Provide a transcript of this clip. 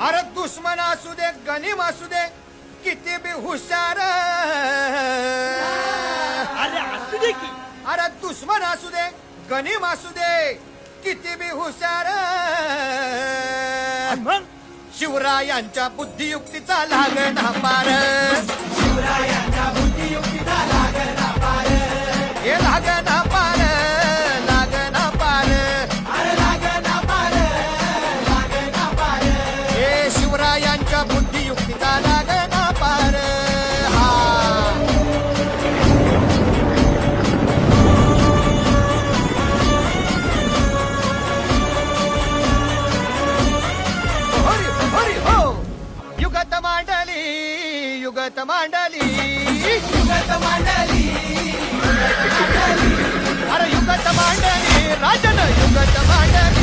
अरे दुश्मन असू दे गनिम असू दे किती बी हुशार, अरे असू दे की. अरे दुश्मन असू दे गनिम असू दे किती बी हुशार, आणि मग शिवरायांच्या बुद्धियुक्तीचा लागना पार, शिवरायांच्या बुद्धियुक्तीचा लागना पार, हे लागना पार, लागना पार, अरे लागना पार, लागना पार. हे शिवरायांच्या बुद्धियुक्तीचा लागना पार. हा हरी हरी हो युगत मांडली, युगत मांडली, युगत मांडली, अरे युगत मांडली राजन, युगत मांडली.